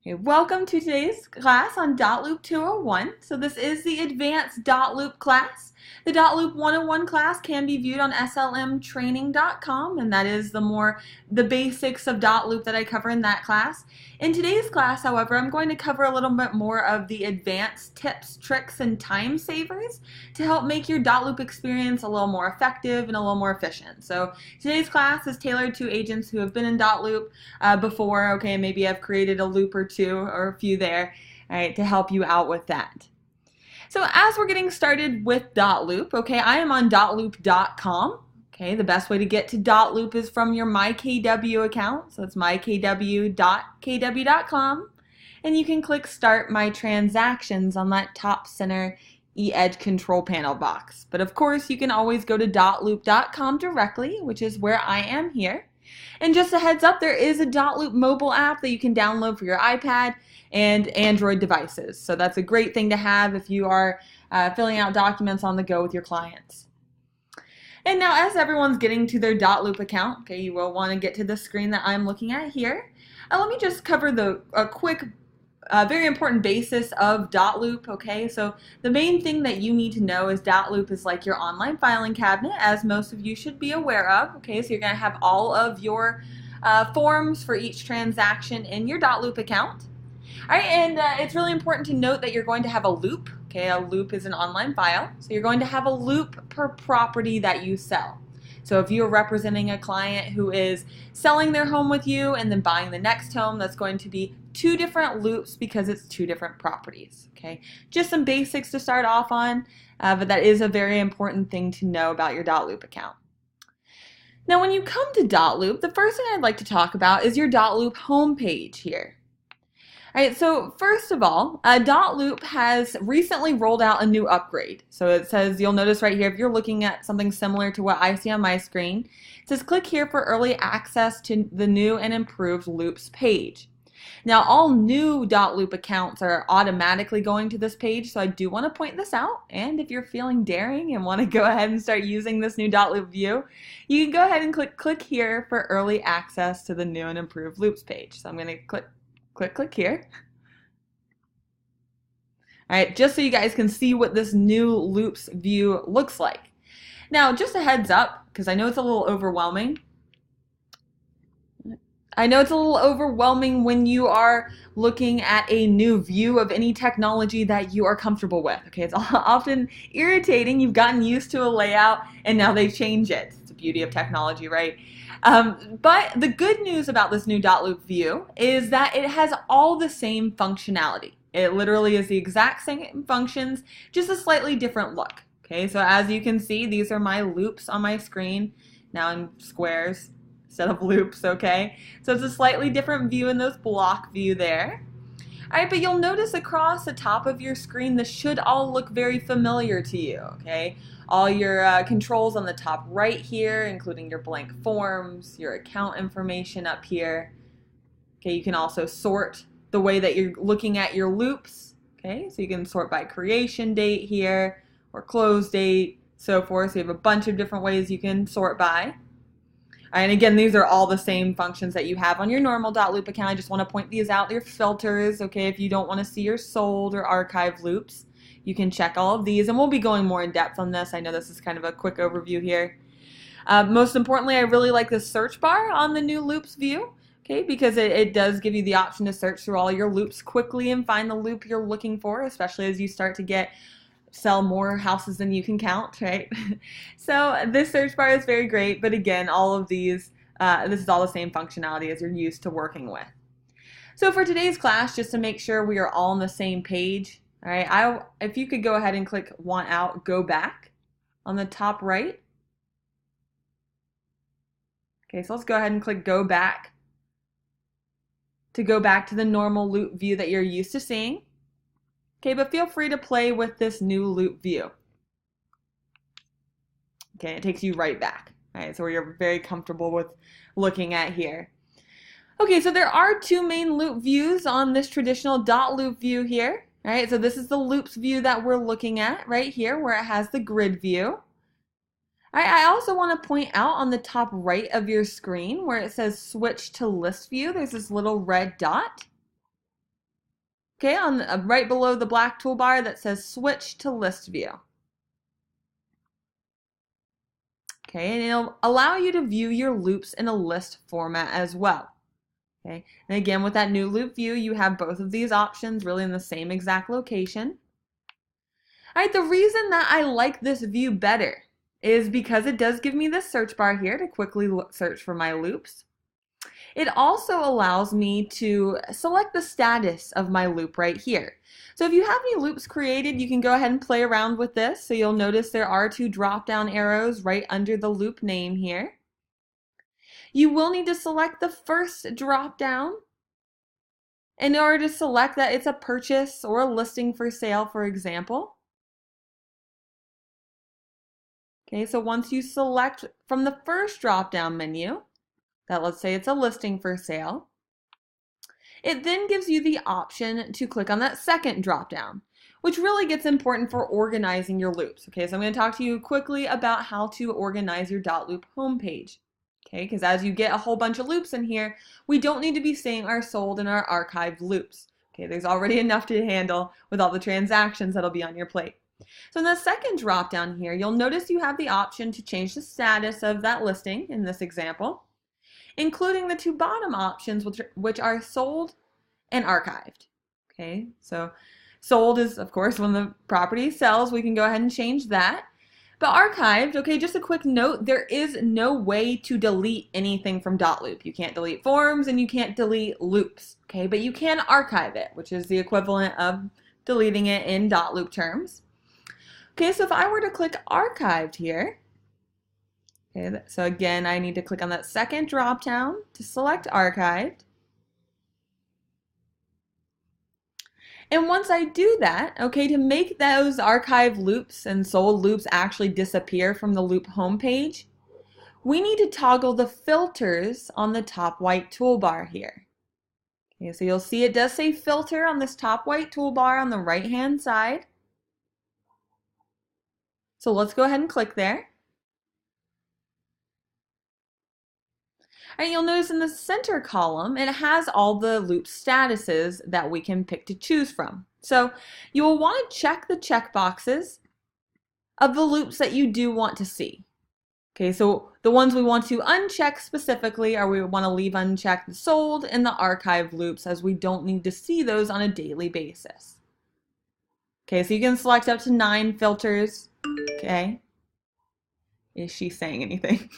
Okay, welcome to today's class on Dotloop 201. So this is the advanced Dotloop class. The Dotloop 101 class can be viewed on slmtraining.com, and that is the basics of Dotloop that I cover in that class. In today's class, however, I'm going to cover a little bit more of the advanced tips, tricks, and time savers to help make your Dotloop experience a little more effective and a little more efficient. So today's class is tailored to agents who have been in Dotloop before. Okay, maybe I've created a loop or two or a few there, all right, to help you out with that. So as we're getting started with Dotloop, okay, I am on Dotloop.com. Okay, the best way to get to Dotloop is from your MyKW account. So it's mykw.kw.com. And you can click Start My Transactions on that top center e-edge control panel box. But of course, you can always go to Dotloop.com directly, which is where I am here. And just a heads up, there is a Dotloop mobile app that you can download for your iPad and Android devices. So that's a great thing to have if you are filling out documents on the go with your clients. And now as everyone's getting to their Dotloop account, okay, you will want to get to the screen that I'm looking at here. Let me just cover a quick very important basis of Dotloop. Okay, so the main thing that you need to know is Dotloop is like your online filing cabinet, as most of you should be aware of. Okay, so you're going to have all of your forms for each transaction in your Dotloop account. All right, and it's really important to note that you're going to have a loop. Okay, a loop is an online file, so you're going to have a loop per property that you sell. So if you're representing a client who is selling their home with you and then buying the next home, that's going to be two different loops because it's two different properties. Okay, just some basics to start off on, but that is a very important thing to know about your Dotloop account. Now, when you come to Dotloop, the first thing I'd like to talk about is your Dotloop homepage here. All right, so first of all, Dotloop has recently rolled out a new upgrade. So it says, you'll notice right here, if you're looking at something similar to what I see on my screen, it says click here for early access to the new and improved Loops page. Now, all new Dotloop accounts are automatically going to this page, so I do want to point this out. And if you're feeling daring and want to go ahead and start using this new Dotloop view, you can go ahead and click here for early access to the new and improved Loops page. So I'm going to click here. All right, just so you guys can see what this new Loops view looks like. Now, just a heads up, because I know it's a little overwhelming. When you are looking at a new view of any technology that you are comfortable with. Okay, it's often irritating. You've gotten used to a layout and now they change it. It's the beauty of technology, right? But the good news about this new Dotloop view is that it has all the same functionality. It literally is the exact same functions, just a slightly different look. Okay, so as you can see, these are my loops on my screen, now in squares instead of loops, okay? So it's a slightly different view in those block view there. All right, but you'll notice across the top of your screen, this should all look very familiar to you, okay? All your controls on the top right here, including your blank forms, your account information up here. Okay, you can also sort the way that you're looking at your loops. Okay, so you can sort by creation date here, or close date, so forth. So you have a bunch of different ways you can sort by. And again, these are all the same functions that you have on your normal Dotloop account. I just want to point these out. Your filters, okay, if you don't want to see your sold or archived loops, you can check all of these. And we'll be going more in depth on this. I know this is kind of a quick overview here. Most importantly, I really like the search bar on the new loops view, okay, because it does give you the option to search through all your loops quickly and find the loop you're looking for, especially as you start to sell more houses than you can count, right? So this search bar is very great, but again, all of these, this is all the same functionality as you're used to working with. So for today's class, just to make sure we are all on the same page, all right, if you could go ahead and click Want Out, Go Back on the top right. Okay, so let's go ahead and click Go Back to go back to the normal loop view that you're used to seeing. Okay, but feel free to play with this new loop view. Okay, it takes you right back. All right, so you're very comfortable with looking at here. Okay, so there are two main loop views on this traditional Dotloop view here. All right, so this is the loops view that we're looking at right here where it has the grid view. All right, I also want to point out on the top right of your screen where it says switch to list view, there's this little red dot. okay, on right below the black toolbar that says Switch to List View. Okay, and it'll allow you to view your loops in a list format as well. Okay, and again, with that new loop view, you have both of these options really in the same exact location. All right, the reason that I like this view better is because it does give me this search bar here to quickly search for my loops. It also allows me to select the status of my loop right here. So if you have any loops created, you can go ahead and play around with this. So you'll notice there are two drop-down arrows right under the loop name here. You will need to select the first drop-down in order to select that it's a purchase or a listing for sale, for example. Okay, so once you select from the first drop-down menu, that let's say it's a listing for sale, it then gives you the option to click on that second drop-down, which really gets important for organizing your loops. Okay, so I'm going to talk to you quickly about how to organize your Dotloop homepage. Okay, because as you get a whole bunch of loops in here, we don't need to be seeing our sold and our archived loops. Okay, there's already enough to handle with all the transactions that'll be on your plate. So in the second drop down here, you'll notice you have the option to change the status of that listing in this example, including the two bottom options, which are sold and archived. Okay, so sold is, of course, when the property sells, we can go ahead and change that. But archived, okay, just a quick note, there is no way to delete anything from Dotloop. You can't delete forms and you can't delete loops, okay? But you can archive it, which is the equivalent of deleting it in Dotloop terms. Okay, so if I were to click archived here, okay, so again, I need to click on that second drop down to select archived. And once I do that, okay, to make those archive loops and sold loops actually disappear from the loop homepage, we need to toggle the filters on the top white toolbar here. Okay, so you'll see it does say filter on this top white toolbar on the right-hand side. So let's go ahead and click there. And you'll notice in the center column, it has all the loop statuses that we can pick to choose from. So you will want to check the checkboxes of the loops that you do want to see. Okay, so the ones we want to uncheck specifically are we want to leave unchecked the sold and the archive loops, as we don't need to see those on a daily basis. Okay, so you can select up to 9 filters. Okay. Is she saying anything?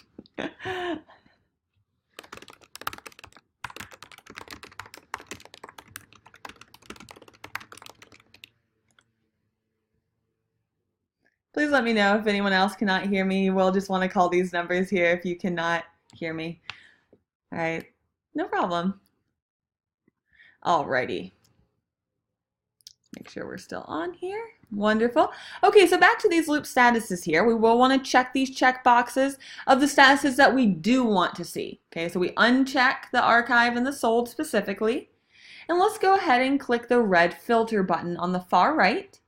Please let me know if anyone else cannot hear me. We'll just want to call these numbers here if you cannot hear me. All right, no problem. Alrighty. Make sure we're still on here. Wonderful. Okay, so back to these loop statuses here. We will want to check these check boxes of the statuses that we do want to see. Okay, so we uncheck the archive and the sold specifically. And let's go ahead and click the red filter button on the far right.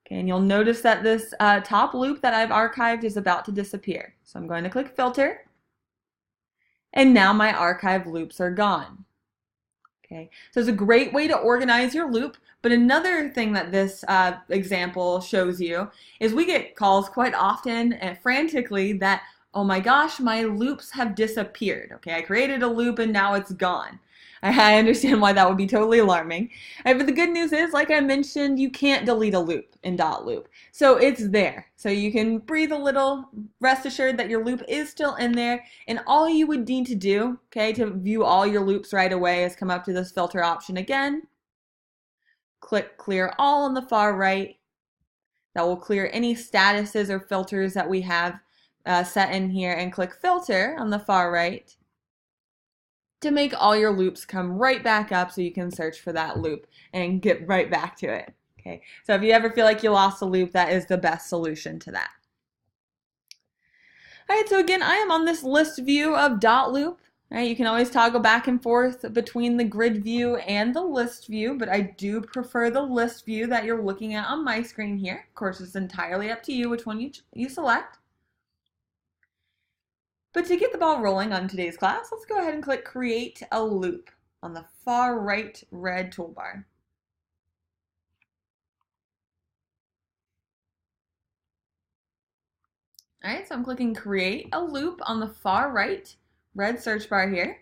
Okay, and you'll notice that this top loop that I've archived is about to disappear. So I'm going to click filter. And now my archive loops are gone. Okay, so it's a great way to organize your loop. But another thing that this example shows you is we get calls quite often and frantically that, oh my gosh, my loops have disappeared. Okay, I created a loop and now it's gone. I understand why that would be totally alarming. But the good news is, like I mentioned, you can't delete a loop in Dotloop. So it's there. So you can breathe a little, rest assured that your loop is still in there. And all you would need to do, okay, to view all your loops right away is come up to this filter option again. Click clear all on the far right. That will clear any statuses or filters that we have set in here, and click filter on the far right to make all your loops come right back up so you can search for that loop and get right back to it. Okay, so if you ever feel like you lost a loop, that is the best solution to that. All right, so again, I am on this list view of Dotloop. Right, you can always toggle back and forth between the grid view and the list view, but I do prefer the list view that you're looking at on my screen here. Of course, it's entirely up to you which one you select. But to get the ball rolling on today's class, let's go ahead and click Create a Loop on the far right red toolbar. All right, so I'm clicking create a loop on the far right red search bar here.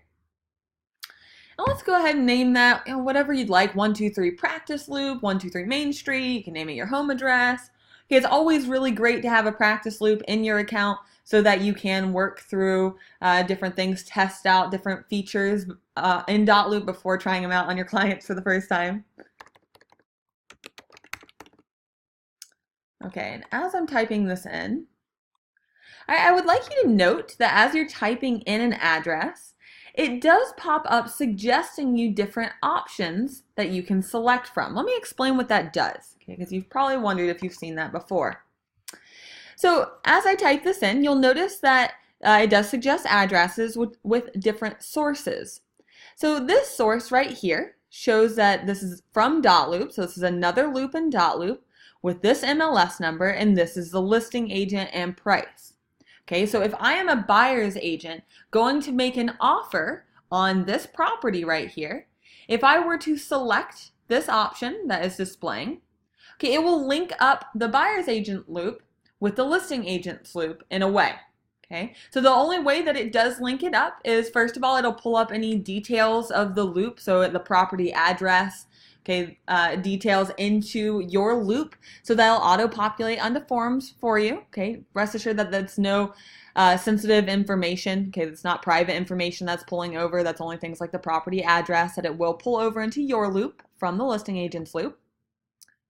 And let's go ahead and name that whatever you'd like. 123 practice loop, 123 Main Street. You can name it your home address. Okay, it's always really great to have a practice loop in your account so that you can work through different things, test out different features in Dotloop before trying them out on your clients for the first time. Okay, and as I'm typing this in, I would like you to note that as you're typing in an address, it does pop up suggesting you different options that you can select from. Let me explain what that does, okay, because you've probably wondered if you've seen that before. So as I type this in, you'll notice that it does suggest addresses with different sources. So this source right here shows that this is from Dotloop, so this is another loop in Dotloop with this MLS number, and this is the listing agent and price. Okay, so if I am a buyer's agent going to make an offer on this property right here, if I were to select this option that is displaying, okay, it will link up the buyer's agent loop with the listing agent's loop in a way. Okay, so the only way that it does link it up is, first of all, it'll pull up any details of the loop, so the property address, okay, details into your loop, so that'll auto-populate onto forms for you. Okay, rest assured that that's no sensitive information. Okay, it's not private information that's pulling over. That's only things like the property address that it will pull over into your loop from the listing agent's loop.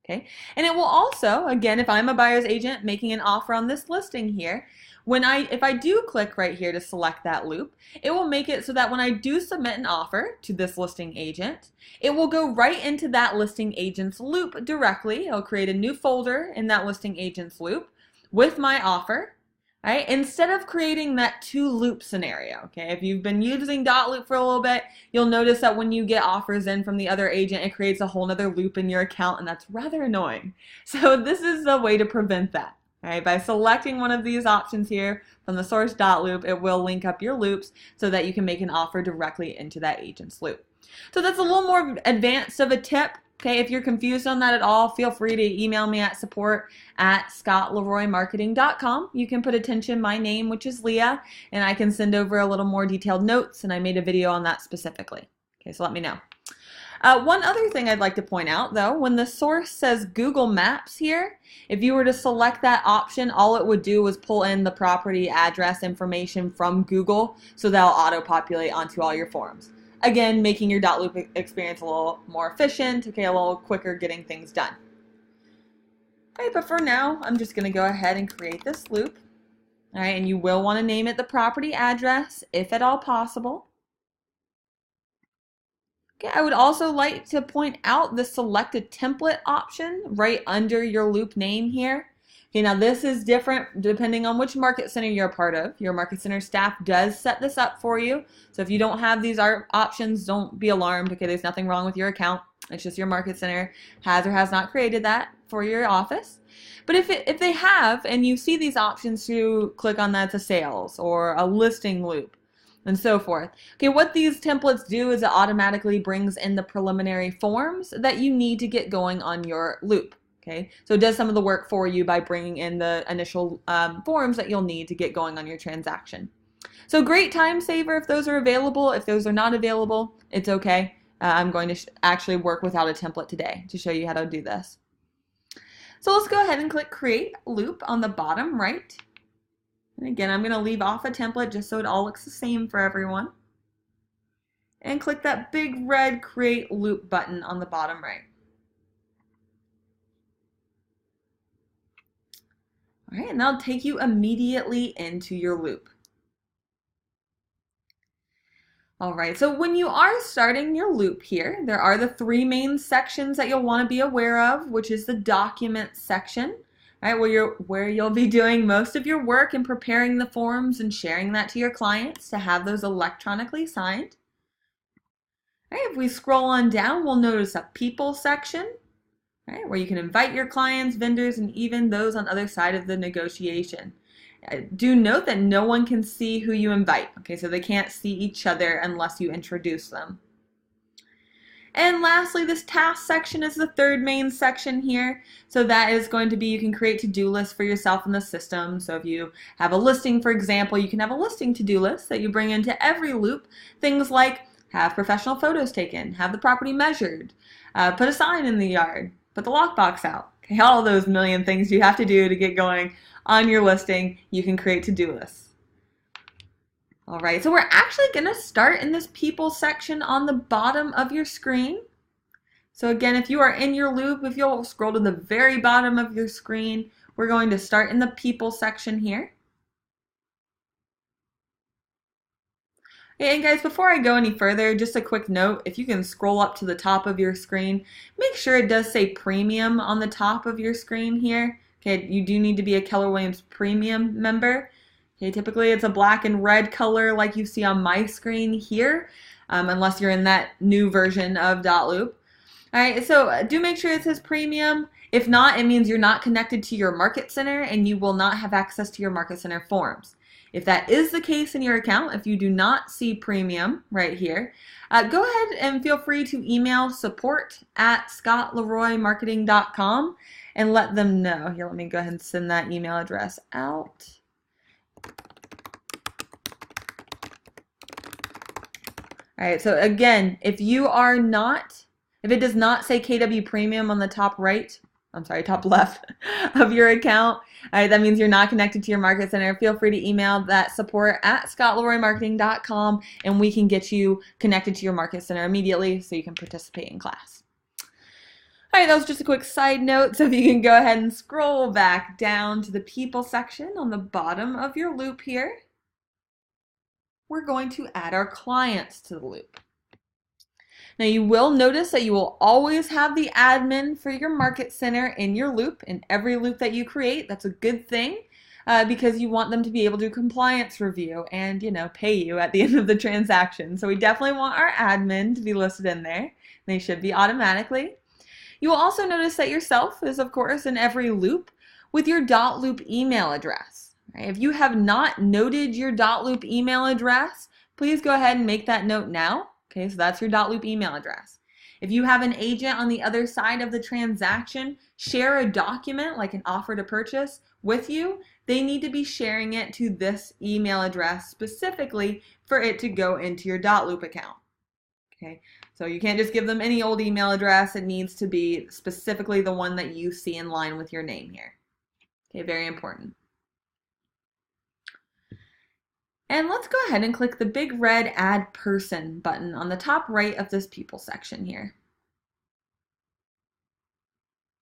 Okay, and it will also, again, if I'm a buyer's agent making an offer on this listing here, if I do click right here to select that loop, it will make it so that when I do submit an offer to this listing agent, it will go right into that listing agent's loop directly. It'll create a new folder in that listing agent's loop with my offer, right? Instead of creating that two loop scenario, okay? If you've been using Dotloop for a little bit, you'll notice that when you get offers in from the other agent, it creates a whole nother loop in your account, and that's rather annoying. So this is the way to prevent that. All right, by selecting one of these options here from the source Dotloop, it will link up your loops so that you can make an offer directly into that agent's loop. So that's a little more advanced of a tip. Okay, if you're confused on that at all, feel free to email me at support@scottleroymarketing.com. You can put attention my name, which is Leah, and I can send over a little more detailed notes, and I made a video on that specifically. Okay, so let me know. One other thing I'd like to point out, though, when the source says Google Maps here, if you were to select that option, all it would do was pull in the property address information from Google, so that'll auto-populate onto all your forms. Again, making your Dotloop experience a little more efficient, okay, a little quicker getting things done. All right, but for now, I'm just going to go ahead and create this loop. All right, and you will want to name it the property address, if at all possible. Okay, I would also like to point out the select a template option right under your loop name here. Okay, now this is different depending on which market center you're a part of. Your market center staff does set this up for you. So if you don't have these options, don't be alarmed. Okay, there's nothing wrong with your account. It's just your market center has or has not created that for your office. But if they have, and you see these options, to click on that to sales or a listing loop, and so forth. Okay, what these templates do is it automatically brings in the preliminary forms that you need to get going on your loop. Okay, so it does some of the work for you by bringing in the initial forms that you'll need to get going on your transaction. So great time saver if those are available. If those are not available, it's okay. I'm going to actually work without a template today to show you how to do this. So let's go ahead and click Create Loop on the bottom right. And again, I'm going to leave off a template just so it all looks the same for everyone. And click that big red Create Loop button on the bottom right. All right, and that'll take you immediately into your loop. All right, so when you are starting your loop here, there are the three main sections that you'll want to be aware of, which is the document section, right, where you'll be doing most of your work and preparing the forms and sharing that to your clients to have those electronically signed. All right, if we scroll on down, we'll notice a people section, right, where you can invite your clients, vendors, and even those on the other side of the negotiation. Do note that no one can see who you invite, okay, so they can't see each other unless you introduce them. And lastly, this task section is the third main section here. So that is going to be, you can create to-do lists for yourself in the system. So if you have a listing, for example, you can have a listing to-do list that you bring into every loop. Things like have professional photos taken, have the property measured, put a sign in the yard, put the lockbox out. Okay, all those million things you have to do to get going on your listing, you can create to-do lists. All right, so we're actually going to start in this people section on the bottom of your screen. So again, if you are in your loop, if you'll scroll to the very bottom of your screen, we're going to start in the people section here. And guys, before I go any further, just a quick note, if you can scroll up to the top of your screen, make sure it does say premium on the top of your screen here. Okay, you do need to be a Keller Williams premium member. Okay, typically it's a black and red color like you see on my screen here, unless you're in that new version of Dotloop. All right, so do make sure it says premium. If not, it means you're not connected to your market center and you will not have access to your market center forms. If that is the case in your account, if you do not see premium right here, go ahead and feel free to email support@scottleroymarketing.com and let them know. Here, let me go ahead and send that email address out. All right, so again, if it does not say KW Premium on the top left of your account, all right, that means you're not connected to your market center. Feel free to email that support@scottleroymarketing.com and we can get you connected to your market center immediately so you can participate in class. All right, that was just a quick side note, so if you can go ahead and scroll back down to the people section on the bottom of your loop here. We're going to add our clients to the loop. Now you will notice that you will always have the admin for your market center in your loop, in every loop that you create. That's a good thing because you want them to be able to do compliance review and, pay you at the end of the transaction. So we definitely want our admin to be listed in there. They should be automatically. You will also notice that yourself is, of course, in every loop with your Dotloop email address. If you have not noted your Dotloop email address, please go ahead and make that note now. Okay, so that's your Dotloop email address. If you have an agent on the other side of the transaction share a document like an offer to purchase with you, they need to be sharing it to this email address specifically for it to go into your Dotloop account. Okay, so you can't just give them any old email address. It needs to be specifically the one that you see in line with your name here. Okay, very important. And let's go ahead and click the big red Add Person button on the top right of this People section here.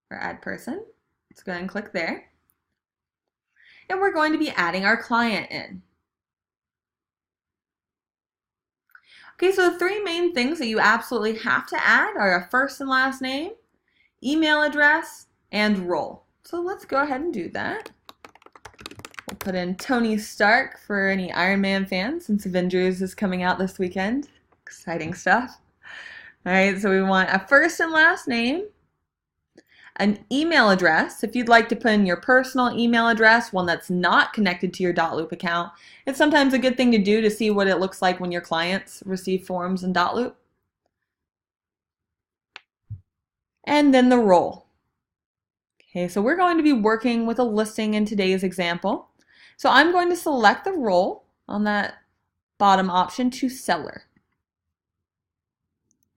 For Add Person, let's go ahead and click there. And we're going to be adding our client in. Okay, so the three main things that you absolutely have to add are a first and last name, email address, and role. So let's go ahead and do that. We'll put in Tony Stark for any Iron Man fans since Avengers is coming out this weekend. Exciting stuff. All right, so we want a first and last name, an email address. If you'd like to put in your personal email address, one that's not connected to your Dotloop account, it's sometimes a good thing to do to see what it looks like when your clients receive forms in Dotloop. And then the role. Okay, so we're going to be working with a listing in today's example. So I'm going to select the role on that bottom option to seller.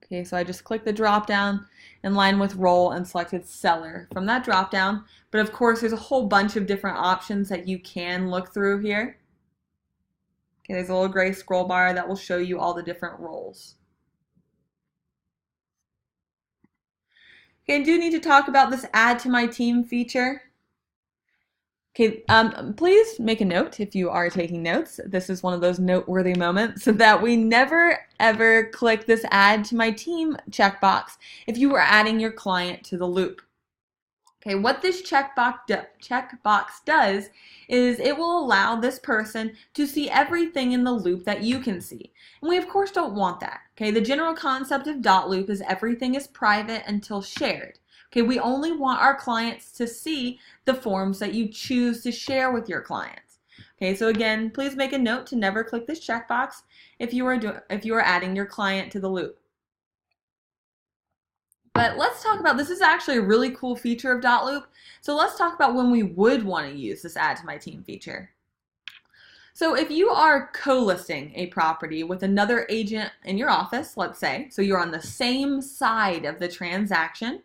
Okay, so I just clicked the drop down in line with role and selected seller from that drop down. But of course, there's a whole bunch of different options that you can look through here. Okay, there's a little gray scroll bar that will show you all the different roles. Okay, I do need to talk about this Add to My Team feature. Okay, please make a note if you are taking notes. This is one of those noteworthy moments that we never ever click this Add to My Team checkbox if you are adding your client to the loop. Okay, what this checkbox does is it will allow this person to see everything in the loop that you can see. And we of course don't want that. Okay, the general concept of Dotloop is everything is private until shared. Okay, we only want our clients to see the forms that you choose to share with your clients. Okay, so again, please make a note to never click this checkbox if you are adding your client to the loop. But let's talk about, this is actually a really cool feature of Dotloop. So let's talk about when we would want to use this add to my team feature. So if you are co-listing a property with another agent in your office, let's say, so you're on the same side of the transaction,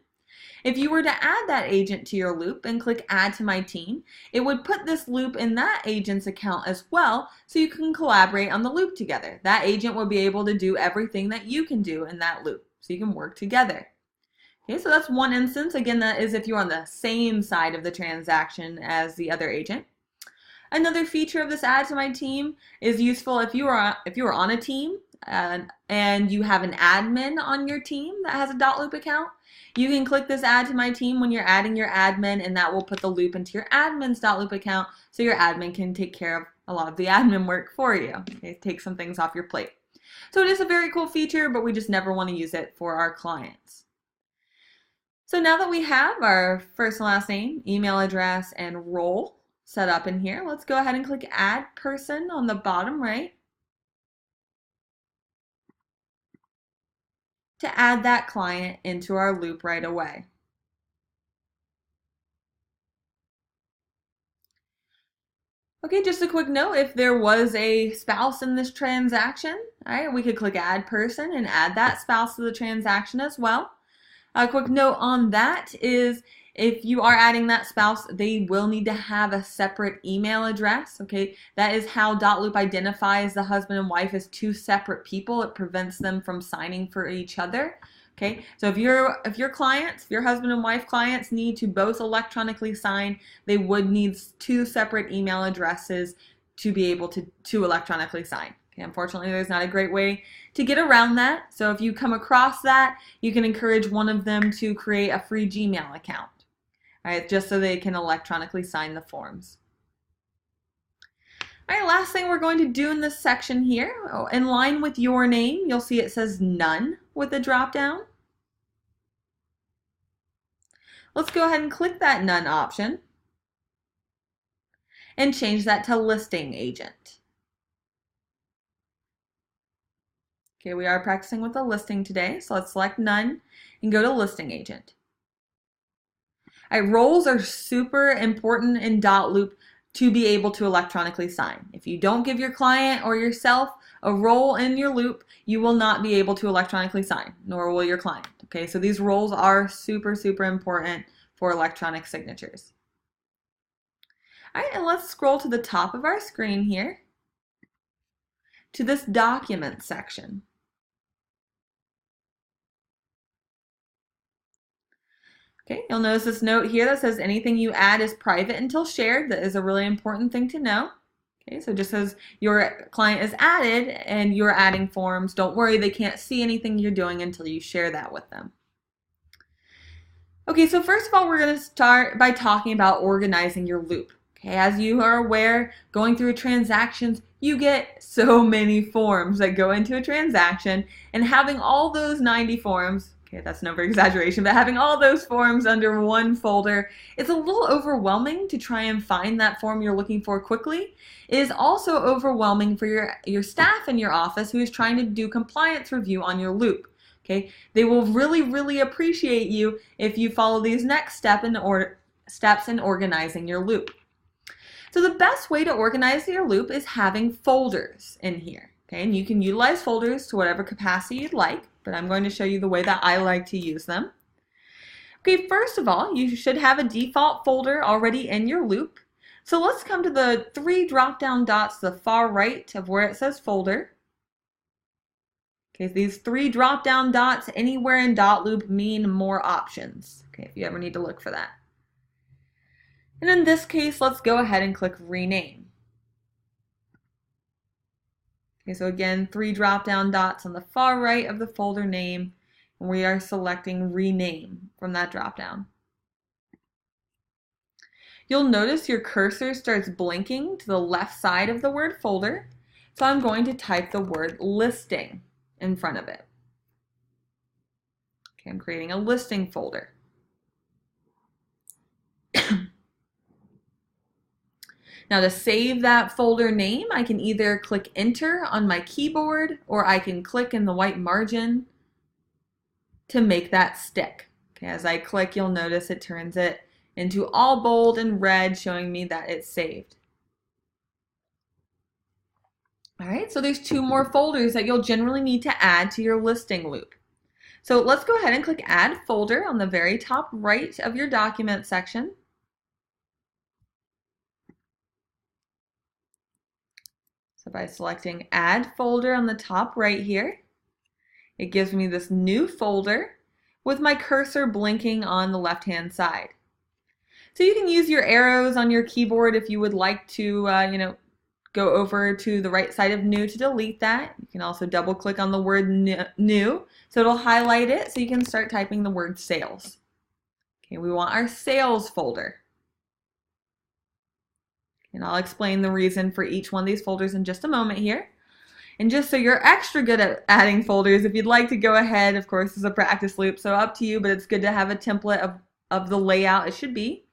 if you were to add that agent to your loop and click add to my team, it would put this loop in that agent's account as well, so you can collaborate on the loop together. That agent will be able to do everything that you can do in that loop, so you can work together. Okay, so that's one instance. Again, that is if you're on the same side of the transaction as the other agent. Another feature of this add to my team is useful if you are on a team and you have an admin on your team that has a Dotloop account. You can click this add to my team when you're adding your admin, and that will put the loop into your admin's Dotloop account, so your admin can take care of a lot of the admin work for you. Okay, take some things off your plate. So it is a very cool feature, but we just never want to use it for our clients. So now that we have our first and last name, email address, and role set up in here, let's go ahead and click add person on the bottom right to add that client into our loop right away. Okay, just a quick note, if there was a spouse in this transaction, all right, we could click add person and add that spouse to the transaction as well. A quick note on that is if you are adding that spouse, they will need to have a separate email address. Okay, that is how Dotloop identifies the husband and wife as two separate people. It prevents them from signing for each other. Okay, so if your husband and wife clients need to both electronically sign, they would need two separate email addresses to be able to electronically sign. Okay, unfortunately, there's not a great way to get around that. So if you come across that, you can encourage one of them to create a free Gmail account, all right, just so they can electronically sign the forms. All right, last thing we're going to do in this section here, in line with your name, you'll see it says none with the drop down. Let's go ahead and click that none option and change that to listing agent. Okay, we are practicing with a listing today, so let's select none and go to listing agent. All right, roles are super important in Dotloop to be able to electronically sign. If you don't give your client or yourself a role in your loop, you will not be able to electronically sign, nor will your client. Okay, so these roles are super, super important for electronic signatures. All right, and let's scroll to the top of our screen here to this document section. Okay, you'll notice this note here that says anything you add is private until shared. That is a really important thing to know. Okay, so just as your client is added and you're adding forms, don't worry, they can't see anything you're doing until you share that with them. Okay, so first of all, we're going to start by talking about organizing your loop. Okay, as you are aware, going through transactions, you get so many forms that go into a transaction, and having all those 90 forms, okay, that's no exaggeration, but having all those forms under one folder, it's a little overwhelming to try and find that form you're looking for quickly. It is also overwhelming for your staff in your office who is trying to do compliance review on your loop. Okay, they will really, really appreciate you if you follow these next steps in organizing your loop. So the best way to organize your loop is having folders in here. Okay, and you can utilize folders to whatever capacity you'd like, but I'm going to show you the way that I like to use them. Okay, first of all, you should have a default folder already in your loop. So let's come to the three drop-down dots to the far right of where it says folder. Okay, these three drop-down dots anywhere in Dotloop mean more options. Okay, if you ever need to look for that. And in this case, let's go ahead and click rename. Okay, so again, three drop-down dots on the far right of the folder name, and we are selecting rename from that drop-down. You'll notice your cursor starts blinking to the left side of the word folder, so I'm going to type the word listing in front of it. Okay, I'm creating a listing folder. Now to save that folder name, I can either click enter on my keyboard or I can click in the white margin to make that stick. Okay, as I click, you'll notice it turns it into all bold and red, showing me that it's saved. All right, so there's 2 more folders that you'll generally need to add to your listing loop. So let's go ahead and click Add Folder on the very top right of your document section. So by selecting Add Folder on the top right here, it gives me this new folder with my cursor blinking on the left-hand side. So you can use your arrows on your keyboard if you would like to, go over to the right side of New to delete that. You can also double click on the word New, so it'll highlight it so you can start typing the word Sales. Okay, we want our Sales folder. And I'll explain the reason for each one of these folders in just a moment here. And just so you're extra good at adding folders, if you'd like to go ahead, of course, this is a practice loop, so up to you, but it's good to have a template of the layout it should be.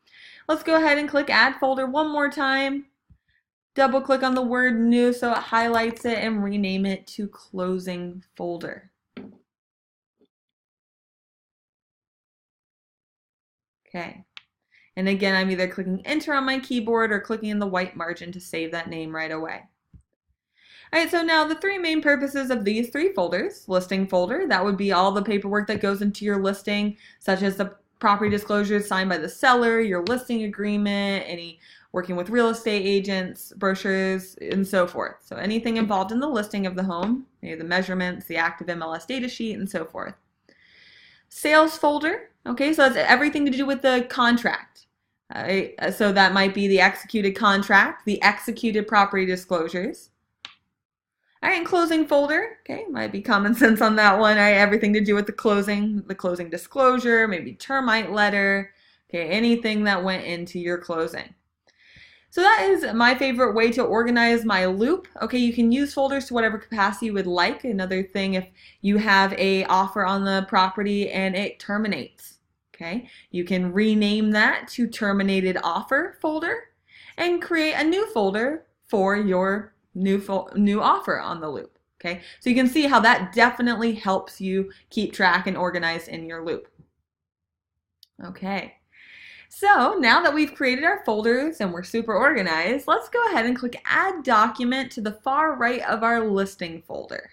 Let's go ahead and click Add Folder one more time. Double click on the word New so it highlights it and rename it to Closing Folder. Okay. And again, I'm either clicking Enter on my keyboard or clicking in the white margin to save that name right away. All right, so now the 3 main purposes of these 3 folders: listing folder, that would be all the paperwork that goes into your listing, such as the property disclosures signed by the seller, your listing agreement, any working with real estate agents, brochures, and so forth. So anything involved in the listing of the home, the measurements, the active MLS data sheet, and so forth. Sales folder, okay, so that's everything to do with the contract. So that might be the executed contract, the executed property disclosures. All right, and closing folder, okay, might be common sense on that one. All right, everything to do with the closing disclosure, maybe termite letter, okay, anything that went into your closing. So that is my favorite way to organize my loop. Okay, you can use folders to whatever capacity you would like. Another thing, if you have an offer on the property and it terminates, okay, you can rename that to Terminated Offer folder and create a new folder for your new offer on the loop. Okay, so you can see how that definitely helps you keep track and organize in your loop. Okay. So now that we've created our folders and we're super organized, let's go ahead and click Add Document to the far right of our listing folder.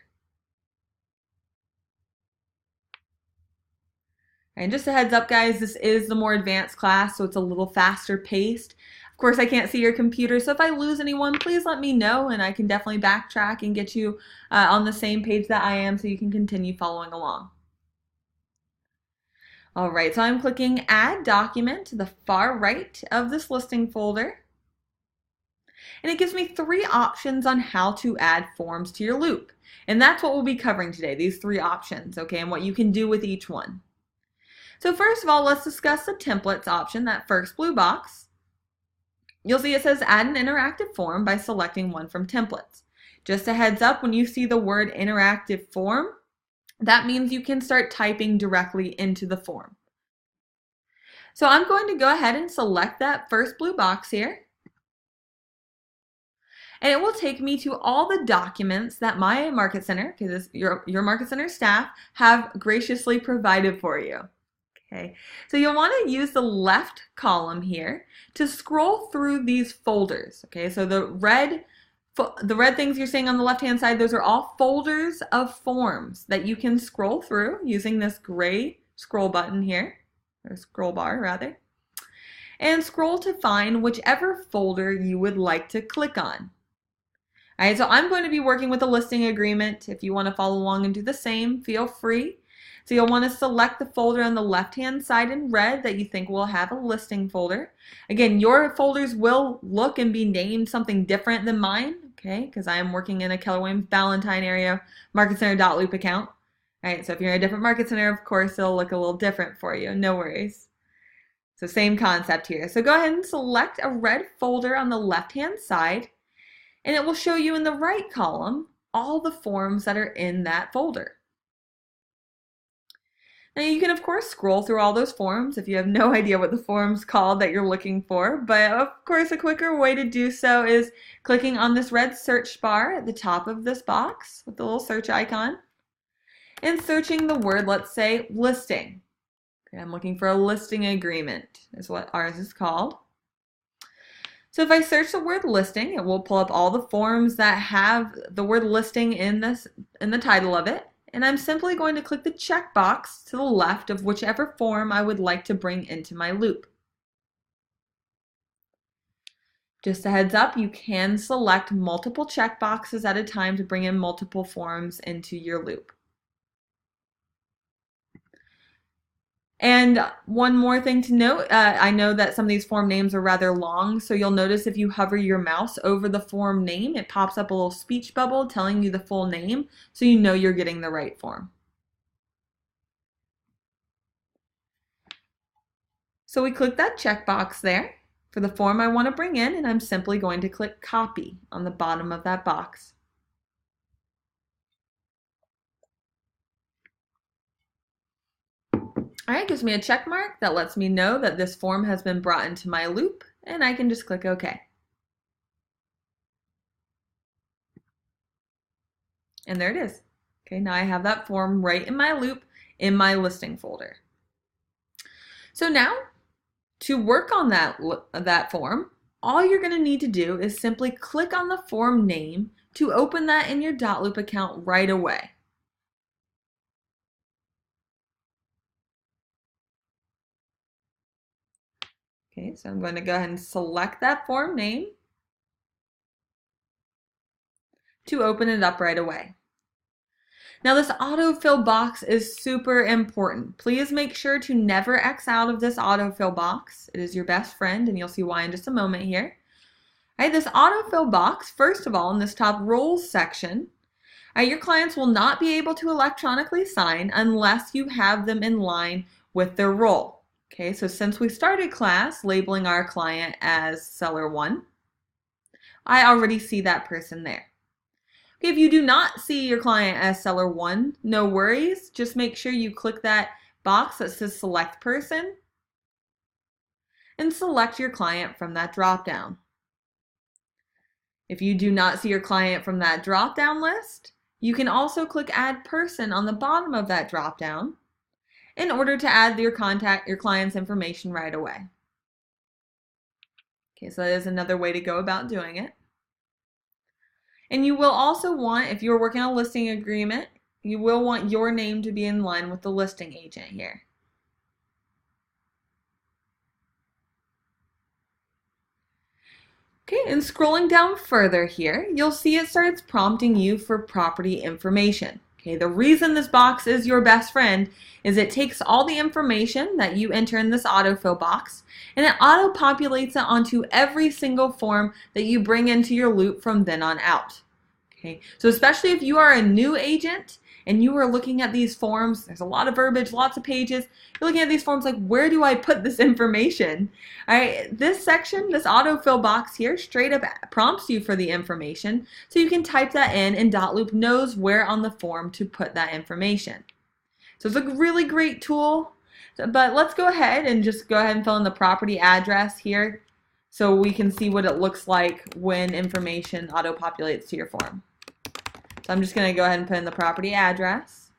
And just a heads up, guys, this is the more advanced class, so it's a little faster paced. Of course, I can't see your computer, so if I lose anyone, please let me know, and I can definitely backtrack and get you on the same page that I am so you can continue following along. All right, so I'm clicking Add Document to the far right of this listing folder. And it gives me 3 options on how to add forms to your loop. And that's what we'll be covering today, these 3 options, okay, and what you can do with each one. So first of all, let's discuss the templates option, that first blue box. You'll see it says Add an interactive form by selecting one from templates. Just a heads up, when you see the word interactive form, that means you can start typing directly into the form. So I'm going to go ahead and select that first blue box here. And it will take me to all the documents that my Market Center, because your Market Center staff, have graciously provided for you. Okay, so you'll want to use the left column here to scroll through these folders. Okay, so the red things you're seeing on the left-hand side, those are all folders of forms that you can scroll through using this gray scroll button here, or scroll bar rather, and scroll to find whichever folder you would like to click on. All right, so I'm going to be working with a listing agreement. If you want to follow along and do the same, feel free. So you'll want to select the folder on the left-hand side in red that you think will have a listing folder. Again, your folders will look and be named something different than mine, okay, because I am working in a Keller Williams Ballantyne area Market Center Dotloop account. All right, so if you're in a different Market Center, of course, it'll look a little different for you. No worries. So same concept here. So go ahead and select a red folder on the left-hand side, and it will show you in the right column all the forms that are in that folder. Now you can of course scroll through all those forms if you have no idea what the form's called that you're looking for, but of course a quicker way to do so is clicking on this red search bar at the top of this box with the little search icon. and searching the word, let's say, listing. Okay, I'm looking for a listing agreement, is what ours is called. So if I search the word listing, it will pull up all the forms that have the word listing in the title of it. And I'm simply going to click the checkbox to the left of whichever form I would like to bring into my loop. Just a heads up, you can select multiple checkboxes at a time to bring in multiple forms into your loop. And one more thing to note, I know that some of these form names are rather long, so you'll notice if you hover your mouse over the form name, it pops up a little speech bubble telling you the full name, so you know you're getting the right form. So we click that checkbox there for the form I want to bring in, and I'm simply going to click copy on the bottom of that box. All right, gives me a check mark that lets me know that this form has been brought into my loop, and I can just click OK. And there it is. Okay, now I have that form right in my loop in my listing folder. So now, to work on that form, all you're going to need to do is simply click on the form name to open that in your Dotloop account right away. Okay, so I'm going to go ahead and select that form name to open it up right away. Now this autofill box is super important. Please make sure to never X out of this autofill box. It is your best friend, and you'll see why in just a moment here. All right, this autofill box, first of all, in this top roles section, your clients will not be able to electronically sign unless you have them in line with their role. Okay, so since we started class labeling our client as seller 1, I already see that person there. Okay, if you do not see your client as seller 1, no worries. Just make sure you click that box that says select person and select your client from that drop-down. If you do not see your client from that drop-down list, you can also click add person on the bottom of that drop-down in order to add your client's information right away. Okay, so that is another way to go about doing it. And you will also want, if you're working on a listing agreement, you will want your name to be in line with the listing agent here. Okay, and scrolling down further here, you'll see it starts prompting you for property information. Okay, the reason this box is your best friend is it takes all the information that you enter in this autofill box and it auto-populates it onto every single form that you bring into your loop from then on out. Okay, so especially if you are a new agent and you are looking at these forms, there's a lot of verbiage, lots of pages, you're looking at these forms like, where do I put this information? All right, this section, this autofill box here, straight up prompts you for the information, so you can type that in and Dotloop knows where on the form to put that information. So it's a really great tool, but let's go ahead and just go ahead and fill in the property address here so we can see what it looks like when information auto-populates to your form. So I'm just going to go ahead and put in the property address.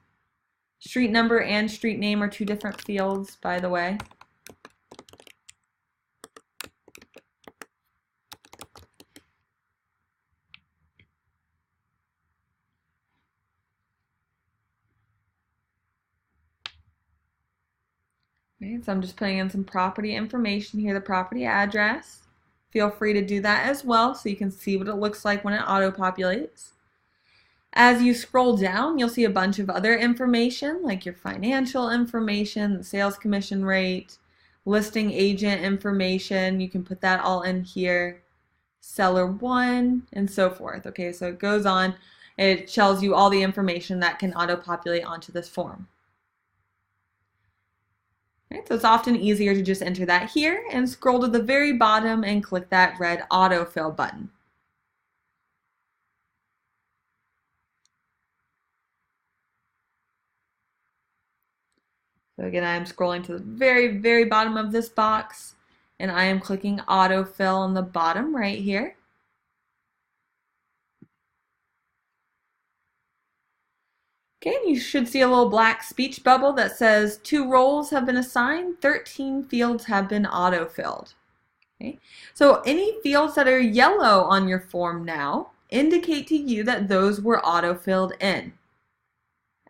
Street number and street name are two different fields, by the way. Okay, so I'm just putting in some property information here, the property address. Feel free to do that as well so you can see what it looks like when it auto-populates. As you scroll down, you'll see a bunch of other information like your financial information, the sales commission rate, listing agent information. You can put that all in here, seller 1, and so forth. Okay, so it goes on. It tells you all the information that can auto-populate onto this form. Right, so it's often easier to just enter that here and scroll to the very bottom and click that red autofill button. So again, I am scrolling to the very, very bottom of this box, and I am clicking autofill on the bottom right here. Okay, you should see a little black speech bubble that says 2 roles have been assigned, 13 fields have been auto-filled. Okay, so any fields that are yellow on your form now indicate to you that those were auto-filled in.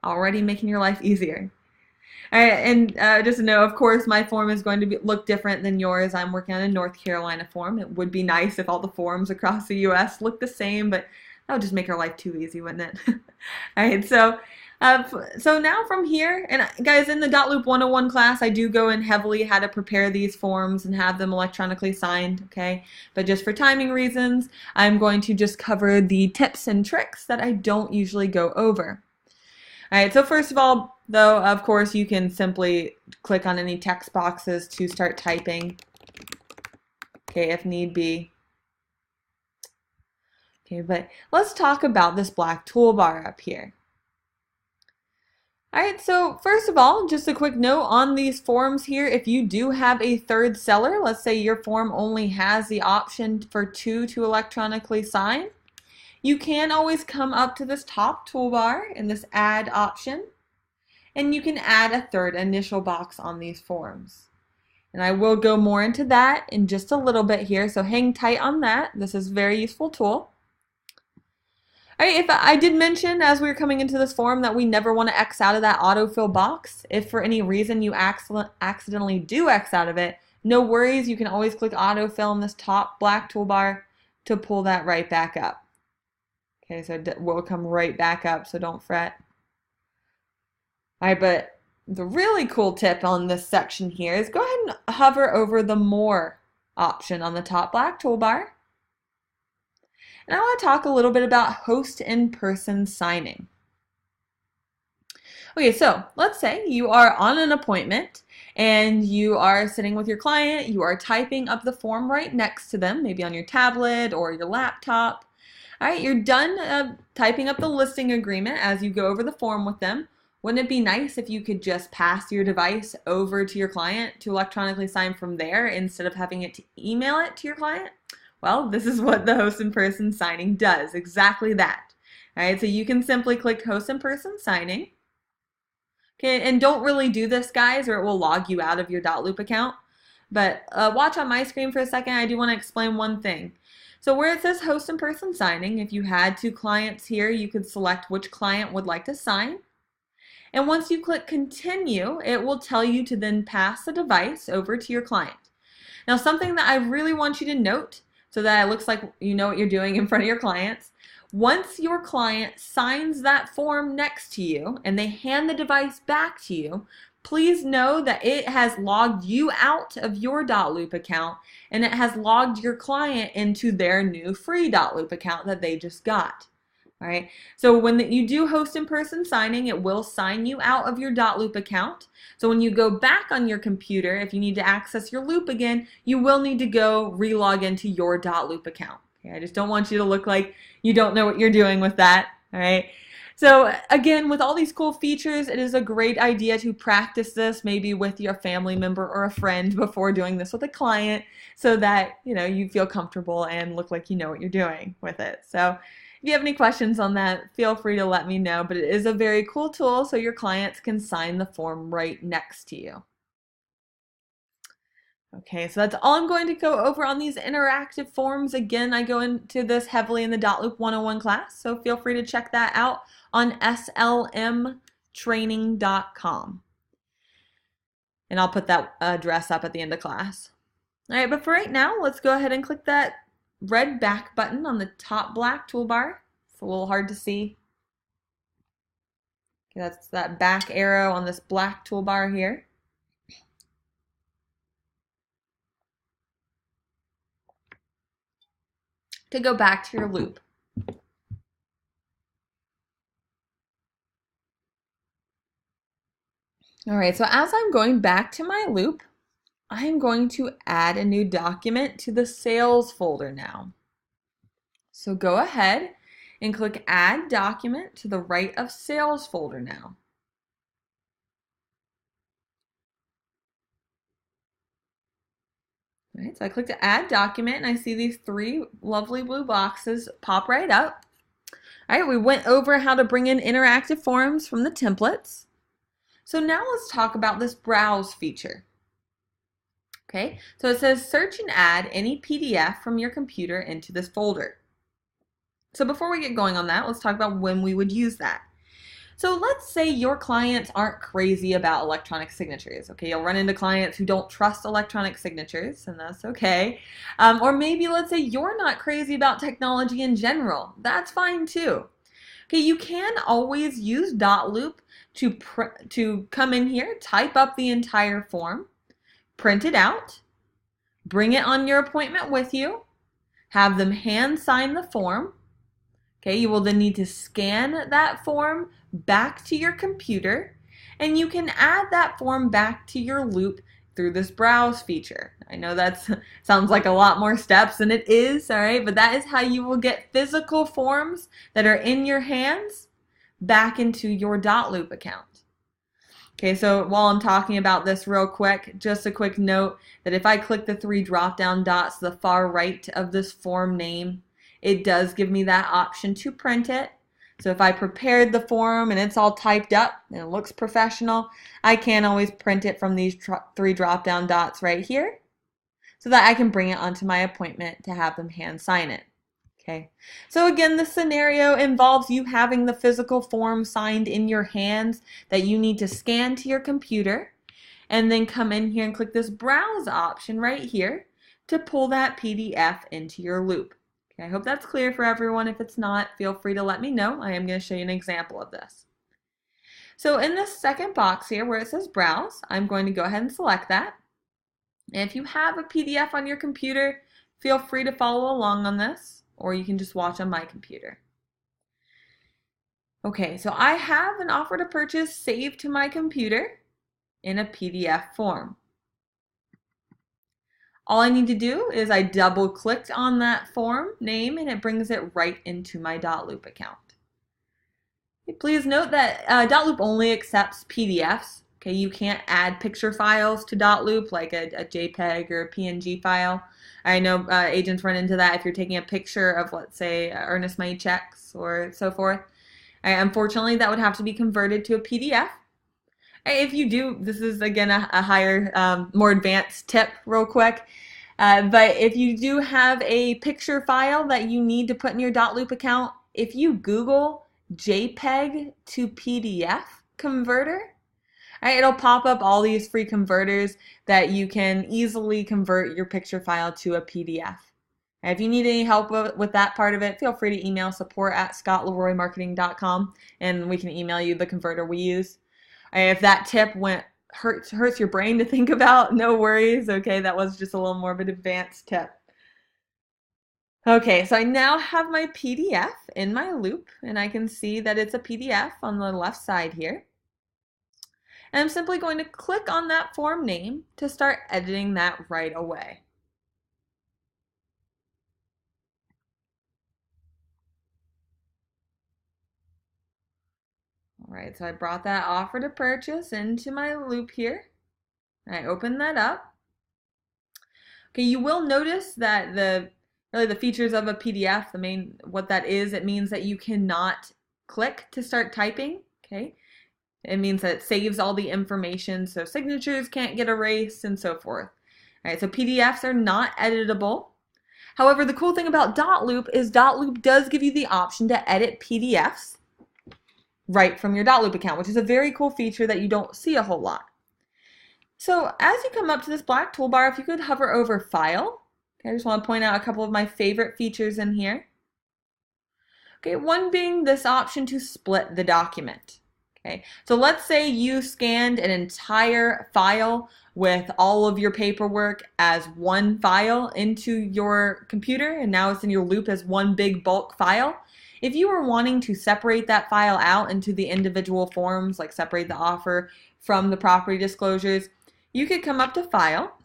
Already making your life easier. All right, and just to know, of course, my form is going to look different than yours. I'm working on a North Carolina form. It would be nice if all the forms across the U.S. looked the same, but that would just make our life too easy, wouldn't it? All right, so now from here, and guys, in the Dotloop 101 class, I do go in heavily how to prepare these forms and have them electronically signed, okay? But just for timing reasons, I'm going to just cover the tips and tricks that I don't usually go over. All right, so first of all, though, of course, you can simply click on any text boxes to start typing, okay, if need be. Okay, but let's talk about this black toolbar up here. All right, so first of all, just a quick note on these forms here, if you do have a third seller, let's say your form only has the option for 2 to electronically sign, you can always come up to this top toolbar in this add option, and you can add a third initial box on these forms. And I will go more into that in just a little bit here, so hang tight on that. This is a very useful tool. All right, if I did mention as we were coming into this form that we never want to X out of that autofill box. If for any reason you accidentally do X out of it, no worries, you can always click autofill in this top black toolbar to pull that right back up. Okay, so it will come right back up, so don't fret. All right, but the really cool tip on this section here is go ahead and hover over the More option on the top black toolbar. And I want to talk a little bit about host in-person signing. Okay, so let's say you are on an appointment and you are sitting with your client, you are typing up the form right next to them, maybe on your tablet or your laptop. All right, you're done typing up the listing agreement as you go over the form with them. Wouldn't it be nice if you could just pass your device over to your client to electronically sign from there instead of having to email it to your client? Well, this is what the host in person signing does, exactly that. All right, so you can simply click host in person signing. Okay, and don't really do this, guys, or it will log you out of your Dotloop account. But watch on my screen for a second. I do want to explain one thing. So where it says host in person signing, if you had 2 clients here, you could select which client would like to sign. And once you click continue, it will tell you to then pass the device over to your client. Now, something that I really want you to note so that it looks like you know what you're doing in front of your clients, once your client signs that form next to you and they hand the device back to you, please know that it has logged you out of your Dotloop account and it has logged your client into their new free Dotloop account that they just got. All right, so when you do host in-person signing, it will sign you out of your Dotloop account. So when you go back on your computer, if you need to access your loop again, you will need to go relog into your Dotloop account. Okay, I just don't want you to look like you don't know what you're doing with that. All right. So again, with all these cool features, it is a great idea to practice this maybe with your family member or a friend before doing this with a client so that you feel comfortable and look like you know what you're doing with it. So if you have any questions on that, feel free to let me know, but it is a very cool tool so your clients can sign the form right next to you. Okay, so that's all I'm going to go over on these interactive forms. Again, I go into this heavily in the Dotloop 101 class, so feel free to check that out on slmtraining.com. And I'll put that address up at the end of class. All right, but for right now, let's go ahead and click that red back button on the top black toolbar. It's a little hard to see. Okay, that's that back arrow on this black toolbar here. To go back to your loop. All right, so as I'm going back to my loop, I'm going to add a new document to the sales folder now. So go ahead and click Add Document to the right of Sales folder now. All right, so I clicked Add Document and I see these 3 lovely blue boxes pop right up. All right, we went over how to bring in interactive forms from the templates. So now let's talk about this browse feature. Okay, so it says search and add any PDF from your computer into this folder. So before we get going on that, let's talk about when we would use that. So let's say your clients aren't crazy about electronic signatures. Okay, you'll run into clients who don't trust electronic signatures, and that's okay. Or maybe let's say you're not crazy about technology in general. That's fine too. Okay, you can always use Dotloop to come in here, type up the entire form, print it out, bring it on your appointment with you, have them hand sign the form. Okay, you will then need to scan that form back to your computer, and you can add that form back to your loop through this browse feature. I know that sounds like a lot more steps than it is, all right, but that is how you will get physical forms that are in your hands back into your Dotloop account. Okay, so while I'm talking about this real quick, just a quick note that if I click the 3 drop-down dots to the far right of this form name, it does give me that option to print it. So if I prepared the form and it's all typed up and it looks professional, I can always print it from these 3 drop-down dots right here so that I can bring it onto my appointment to have them hand sign it. Okay, so again, the scenario involves you having the physical form signed in your hands that you need to scan to your computer, and then come in here and click this browse option right here to pull that PDF into your loop. Okay, I hope that's clear for everyone. If it's not, feel free to let me know. I am going to show you an example of this. So in this second box here where it says browse, I'm going to go ahead and select that. And if you have a PDF on your computer, feel free to follow along on this, or you can just watch on my computer. Okay, so I have an offer to purchase saved to my computer in a PDF form. All I need to do is I double clicked on that form name and it brings it right into my Dotloop account. Okay, please note that Dotloop only accepts PDFs. Okay, you can't add picture files to Dotloop like a JPEG or a PNG file. I know agents run into that if you're taking a picture of, let's say, earnest money checks or so forth. Unfortunately, that would have to be converted to a PDF. If you do, this is again a higher, more advanced tip real quick. But if you do have a picture file that you need to put in your Dotloop account, if you Google JPEG to PDF converter, it'll pop up all these free converters that you can easily convert your picture file to a PDF. If you need any help with that part of it, feel free to email support@scottleroymarketing.com and we can email you the converter we use. If that tip hurts your brain to think about, no worries. Okay, that was just a little more of an advanced tip. Okay, so I now have my PDF in my loop, and I can see that it's a PDF on the left side here. And I'm simply going to click on that form name to start editing that right away. All right, so I brought that offer to purchase into my loop here. I open that up. Okay, you will notice that really the features of a PDF, what that is, it means that you cannot click to start typing. Okay, it means that it saves all the information, so signatures can't get erased and so forth. All right, so PDFs are not editable. However, the cool thing about Dotloop is Dotloop does give you the option to edit PDFs right from your Dotloop account, which is a very cool feature that you don't see a whole lot. So as you come up to this black toolbar, if you could hover over File, okay, I just want to point out a couple of my favorite features in here. Okay, one being this option to split the document. Okay, so let's say you scanned an entire file with all of your paperwork as one file into your computer, and now it's in your loop as one big bulk file. If you were wanting to separate that file out into the individual forms, like separate the offer from the property disclosures, you could come up to File,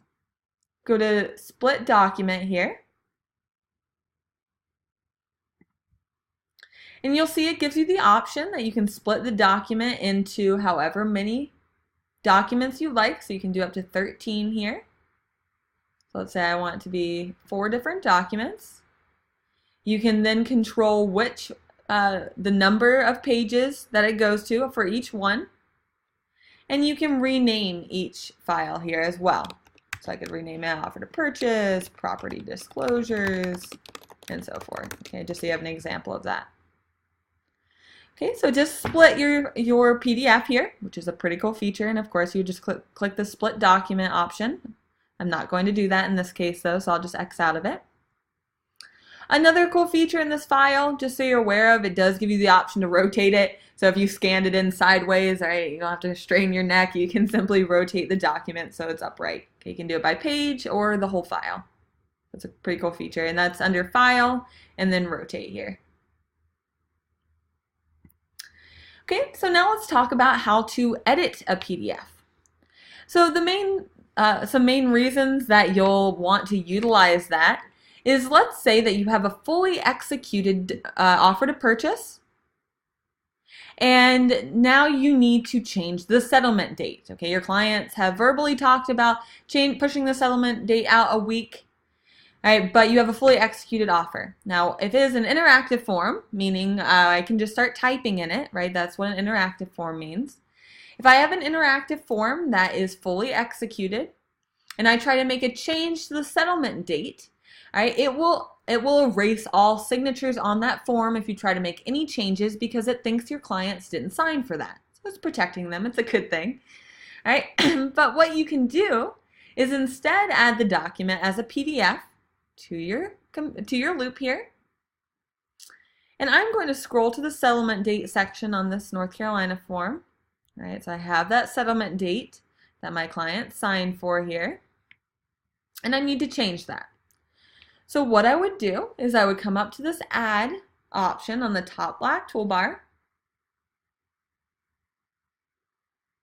go to Split Document here, and you'll see it gives you the option that you can split the document into however many documents you like. So you can do up to 13 here. So let's say I want it to be 4 different documents. You can then control which the number of pages that it goes to for each one. And you can rename each file here as well. So I could rename it offer to purchase, property disclosures, and so forth. Okay, just so you have an example of that. Okay, so just split your PDF here, which is a pretty cool feature. And of course, you just click the split document option. I'm not going to do that in this case though, so I'll just X out of it. Another cool feature in this file, just so you're aware of, it does give you the option to rotate it. So if you scanned it in sideways, right, you don't have to strain your neck. You can simply rotate the document so it's upright. Okay, you can do it by page or the whole file. That's a pretty cool feature, and that's under File and then Rotate here. Okay, so now let's talk about how to edit a PDF. So the some main reasons that you'll want to utilize that is, let's say that you have a fully executed offer to purchase, and now you need to change the settlement date. Okay, your clients have verbally talked about pushing the settlement date out a week, right? But you have a fully executed offer. Now, if it is an interactive form, meaning I can just start typing in it, right? That's what an interactive form means. If I have an interactive form that is fully executed, and I try to make a change to the settlement date, right, it will erase all signatures on that form if you try to make any changes, because it thinks your clients didn't sign for that. So it's protecting them. It's a good thing, right? But what you can do is instead add the document as a PDF to your loop here. And I'm going to scroll to the settlement date section on this North Carolina form. All right, so I have that settlement date that my client signed for here, and I need to change that. So what I would do is I would come up to this Add option on the top black toolbar.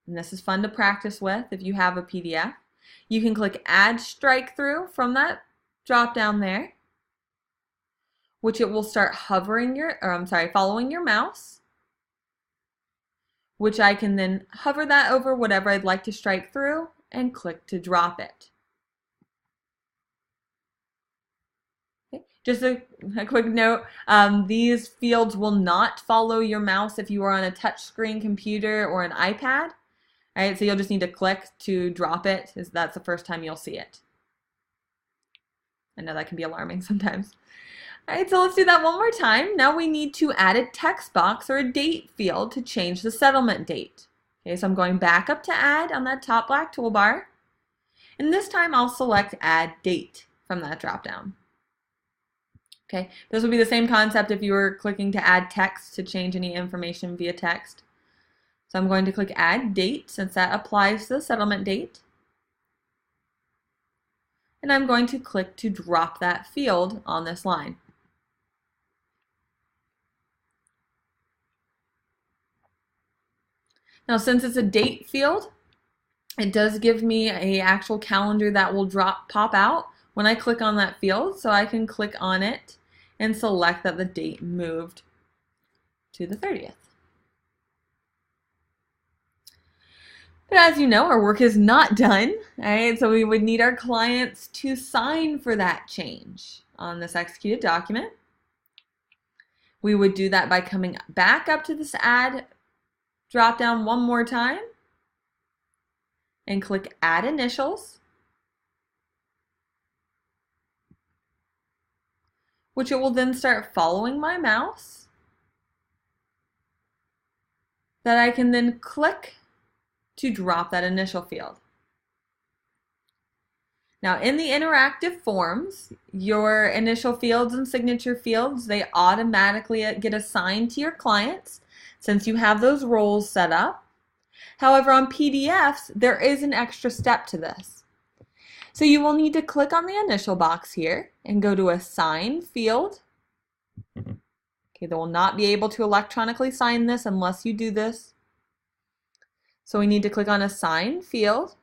And this is fun to practice with if you have a PDF. You can click Add Strike Through from that drop down there, which it will start following your mouse, which I can then hover that over whatever I'd like to strike through and click to drop it. Just a quick note, these fields will not follow your mouse if you are on a touchscreen computer or an iPad. Right, so you'll just need to click to drop it. That's the first time you'll see it. I know that can be alarming sometimes. All right, so let's do that one more time. Now we need to add a text box or a date field to change the settlement date. Okay, so I'm going back up to Add on that top black toolbar. And this time I'll select Add Date from that drop down. Okay, this will be the same concept if you were clicking to add text to change any information via text. So I'm going to click Add Date since that applies to the settlement date. And I'm going to click to drop that field on this line. Now, since it's a date field, it does give me an actual calendar that will pop out when I click on that field. So I can click on it and select that the date moved to the 30th. But as you know, our work is not done, right? So we would need our clients to sign for that change on this executed document. We would do that by coming back up to this Add drop down one more time and click Add Initials, which it will then start following my mouse, that I can then click to drop that initial field. Now in the interactive forms, your initial fields and signature fields, they automatically get assigned to your clients since you have those roles set up. However, on PDFs, there is an extra step to this. So you will need to click on the initial box here and go to Assign Field. Okay, they will not be able to electronically sign this unless you do this. So we need to click on Assign Field.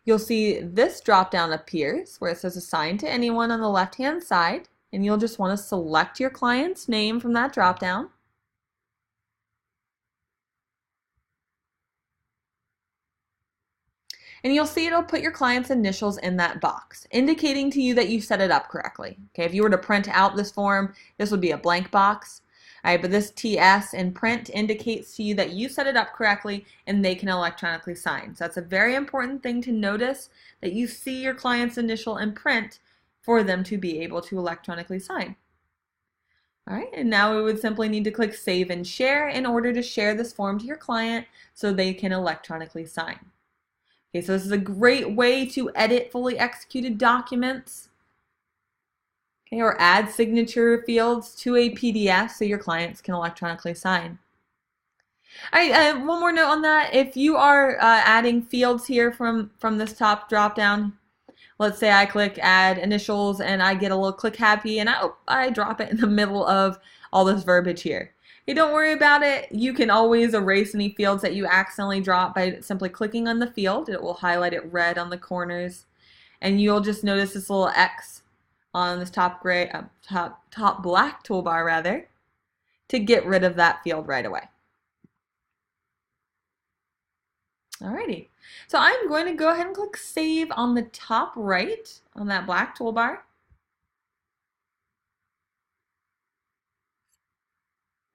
You'll see this drop down appears where it says Assign to Anyone on the left-hand side, and you'll just want to select your client's name from that drop down. And you'll see it'll put your client's initials in that box, indicating to you that you set it up correctly. Okay, if you were to print out this form, this would be a blank box. All right, but this TS in print indicates to you that you set it up correctly and they can electronically sign. So that's a very important thing to notice, that you see your client's initial in print for them to be able to electronically sign. All right, and now we would simply need to click Save and Share in order to share this form to your client so they can electronically sign. Okay, so this is a great way to edit fully executed documents, okay, or add signature fields to a PDF so your clients can electronically sign. All right, one more note on that. If you are adding fields here from this top drop down, let's say I click Add Initials and I get a little click happy and I drop it in the middle of all this verbiage here. Hey, don't worry about it. You can always erase any fields that you accidentally drop by simply clicking on the field. It will highlight it red on the corners, and you'll just notice this little X on this top black toolbar rather, to get rid of that field right away. Alrighty, so I'm going to go ahead and click Save on the top right on that black toolbar.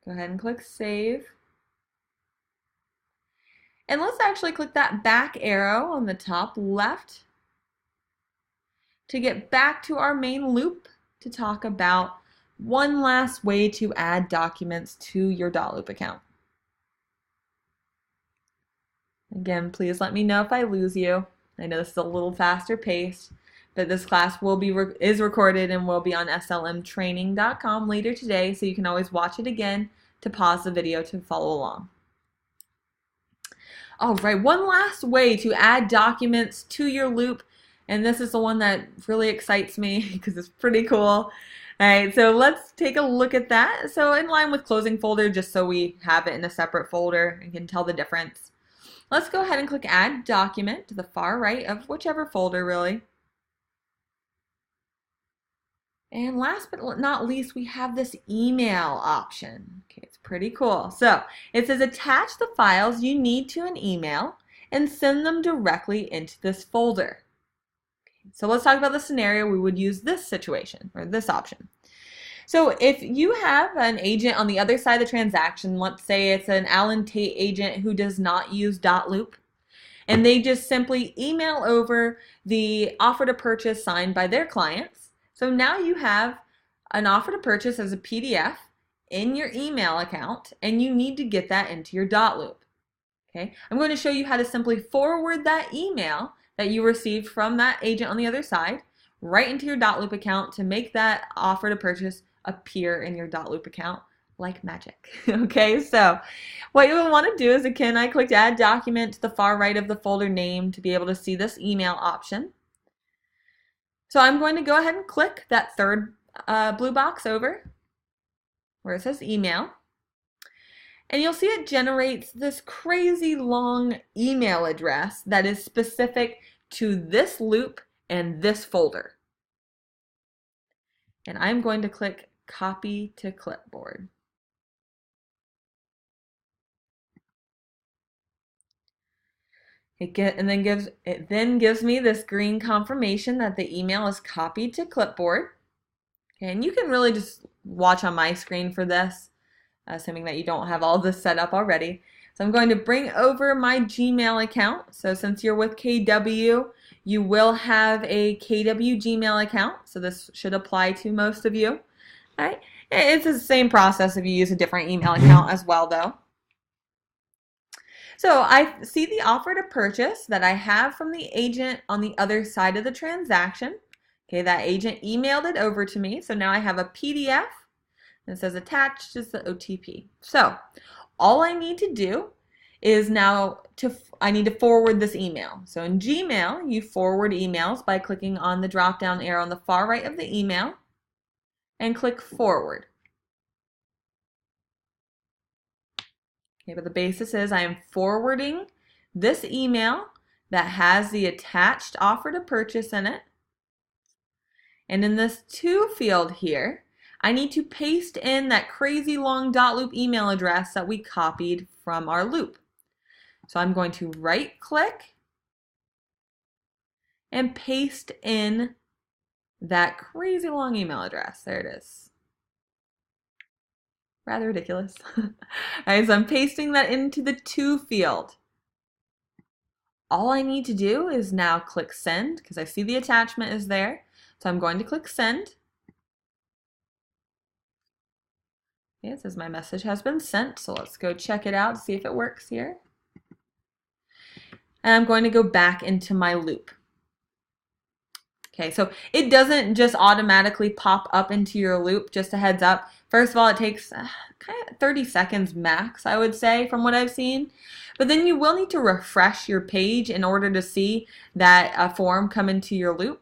Go ahead and click Save. And let's actually click that back arrow on the top left to get back to our main loop to talk about one last way to add documents to your Dotloop account. Again, please let me know if I lose you. I know this is a little faster paced, but this class is recorded and will be on slmtraining.com later today, so you can always watch it again to pause the video to follow along. All right, one last way to add documents to your loop, and this is the one that really excites me because it's pretty cool. All right, so let's take a look at that. So in line with closing folder, just so we have it in a separate folder and can tell the difference, let's go ahead and click Add Document to the far right of whichever folder really. And last but not least, we have this email option. Okay, it's pretty cool. So it says attach the files you need to an email and send them directly into this folder. Okay, so let's talk about the scenario we would use this situation, or this option. So if you have an agent on the other side of the transaction, let's say it's an Allen Tate agent who does not use Dotloop, and they just simply email over the offer to purchase signed by their clients. So now you have an offer to purchase as a PDF in your email account, and you need to get that into your Dotloop. Okay, I'm going to show you how to simply forward that email that you received from that agent on the other side right into your Dotloop account to make that offer to purchase appear in your Dotloop account like magic. Okay, so what you will want to do is, again, I clicked Add Document to the far right of the folder name to be able to see this email option. So I'm going to go ahead and click that third blue box over where it says email. And you'll see it generates this crazy long email address that is specific to this loop and this folder. And I'm going to click Copy to Clipboard. It then gives me this green confirmation that the email is copied to clipboard. Okay, and you can really just watch on my screen for this, assuming that you don't have all this set up already. So I'm going to bring over my Gmail account. So since you're with KW, you will have a KW Gmail account. So this should apply to most of you. All right. It's the same process if you use a different email account as well, though. So I see the offer to purchase that I have from the agent on the other side of the transaction. Okay, that agent emailed it over to me. So now I have a PDF and it says attached is the OTP. So all I need to do is I need to forward this email. So in Gmail, you forward emails by clicking on the drop-down arrow on the far right of the email and click forward. Okay, but the basis is I am forwarding this email that has the attached offer to purchase in it. And in this to field here, I need to paste in that crazy long Dotloop email address that we copied from our loop. So I'm going to right click and paste in that crazy long email address. There it is. Rather ridiculous. All right, so I'm pasting that into the to field. All I need to do is now click send because I see the attachment is there. So I'm going to click send. Okay, it says my message has been sent. So let's go check it out, see if it works here. And I'm going to go back into my loop. Okay, so it doesn't just automatically pop up into your loop, just a heads up. First of all, it takes kind of 30 seconds max, I would say, from what I've seen. But then you will need to refresh your page in order to see that form come into your loop.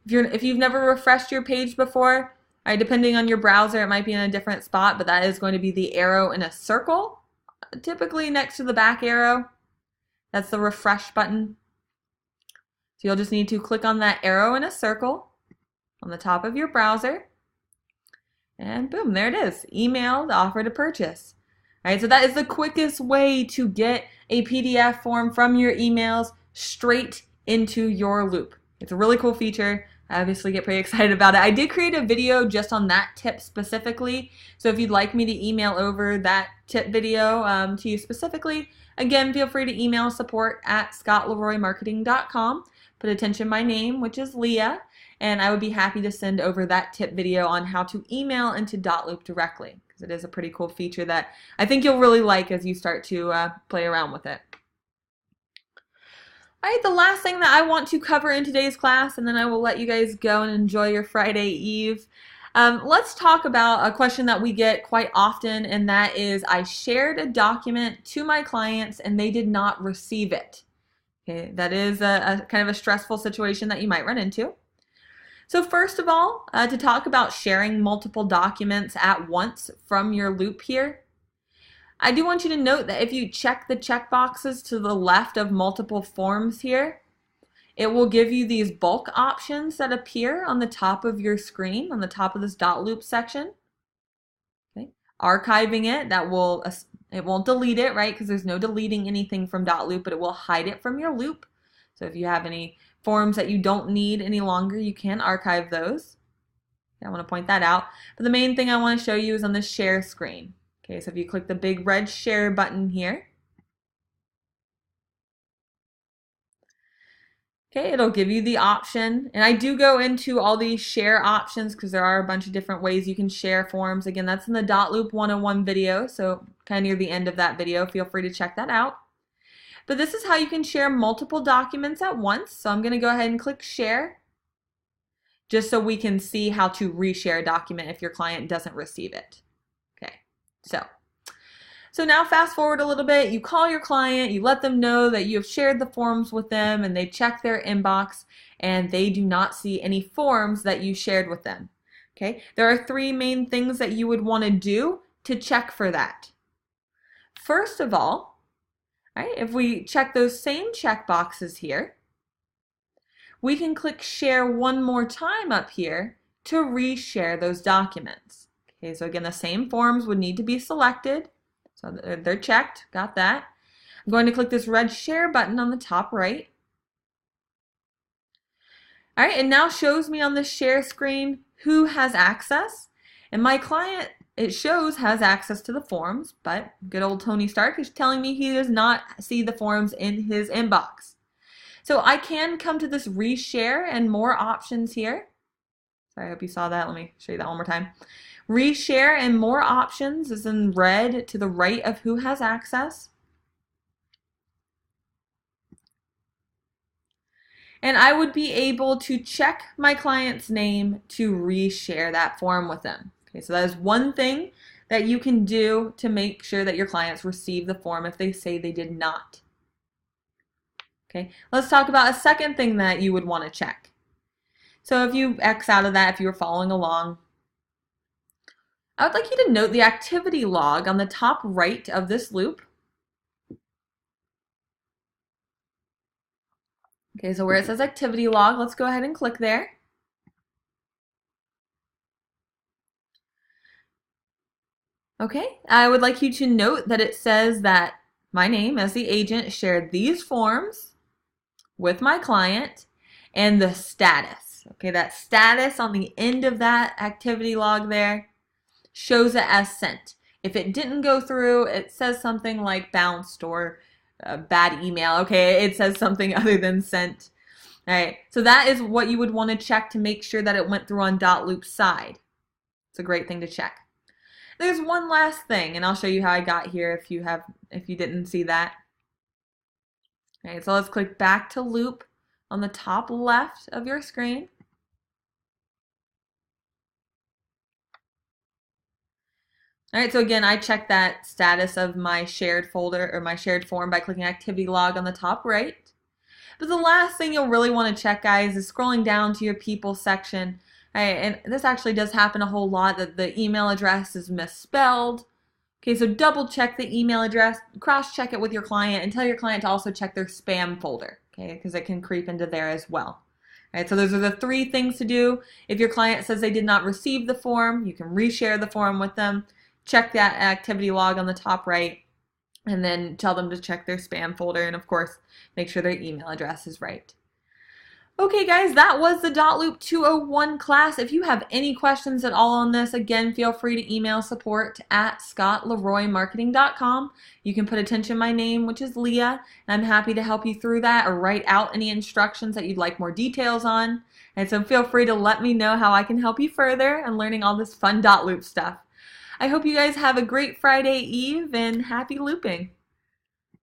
If you've never refreshed your page before, right, depending on your browser, it might be in a different spot, but that is going to be the arrow in a circle, typically next to the back arrow. That's the refresh button. So you'll just need to click on that arrow in a circle on the top of your browser. And boom, there it is. Email the offer to purchase. All right, so that is the quickest way to get a PDF form from your emails straight into your loop. It's a really cool feature. I obviously get pretty excited about it. I did create a video just on that tip specifically. So if you'd like me to email over that tip video to you specifically, again, feel free to email support@scottleroymarketing.com. Put attention my name, which is Leah, and I would be happy to send over that tip video on how to email into Dotloop directly, because it is a pretty cool feature that I think you'll really like as you start to play around with it. All right, the last thing that I want to cover in today's class, and then I will let you guys go and enjoy your Friday Eve. Let's talk about a question that we get quite often, and that is, I shared a document to my clients and they did not receive it. Okay, that is a kind of a stressful situation that you might run into. So first of all, to talk about sharing multiple documents at once from your loop here, I do want you to note that if you check the checkboxes to the left of multiple forms here, it will give you these bulk options that appear on the top of your screen, on the top of this Dotloop section. Okay. Archiving it, it won't delete it, right? Because there's no deleting anything from Dotloop, but it will hide it from your loop. So if you have any forms that you don't need any longer, you can archive those. Okay, I want to point that out. But the main thing I want to show you is on the share screen. Okay, so if you click the big red share button here, okay, it'll give you the option, and I do go into all these share options because there are a bunch of different ways you can share forms. Again, that's in the Dotloop 101 video, so kind of near the end of that video, feel free to check that out. But this is how you can share multiple documents at once. So I'm going to go ahead and click share, just so we can see how to reshare a document if your client doesn't receive it. Okay, so now fast forward a little bit, you call your client, you let them know that you have shared the forms with them, and they check their inbox and they do not see any forms that you shared with them. Okay, there are three main things that you would want to do to check for that. First of all, right, if we check those same check boxes here, we can click share one more time up here to reshare those documents. Okay, so again, the same forms would need to be selected. So they're checked, got that. I'm going to click this red share button on the top right. All right, it now shows me on the share screen who has access. And my client, it shows, has access to the forms, but good old Tony Stark is telling me he does not see the forms in his inbox. So I can come to this reshare and more options here. Sorry, I hope you saw that. Let me show you that one more time. Reshare and more options is in red to the right of who has access. And I would be able to check my client's name to reshare that form with them. Okay, so that is one thing that you can do to make sure that your clients receive the form if they say they did not. Okay, let's talk about a second thing that you would want to check. So if you X out of that, if you were following along, I would like you to note the activity log on the top right of this loop. Okay, so where it says activity log, let's go ahead and click there. Okay, I would like you to note that it says that my name as the agent shared these forms with my client, and the status. Okay, that status on the end of that activity log there shows it as sent. If it didn't go through, it says something like bounced or bad email. Okay, it says something other than sent. All right, so that is what you would want to check to make sure that it went through on Dotloop's side. It's a great thing to check. There's one last thing, and I'll show you how I got here if you didn't see that. All right, so let's click back to Loop on the top left of your screen. All right, so again, I checked that status of my shared folder or my shared form by clicking activity log on the top right. But the last thing you'll really want to check, guys, is scrolling down to your people section. All right, and this actually does happen a whole lot, that the email address is misspelled. Okay, so double check the email address, cross check it with your client, and tell your client to also check their spam folder, okay, because it can creep into there as well. All right, so those are the 3 things to do. If your client says they did not receive the form, you can reshare the form with them. Check that activity log on the top right, and then tell them to check their spam folder, and of course, make sure their email address is right. Okay guys, that was the Dotloop 201 class. If you have any questions at all on this, again, feel free to email support@scottleroymarketing.com. You can put attention my name, which is Leah, and I'm happy to help you through that or write out any instructions that you'd like more details on. And so feel free to let me know how I can help you further in learning all this fun Dotloop stuff. I hope you guys have a great Friday Eve and happy looping.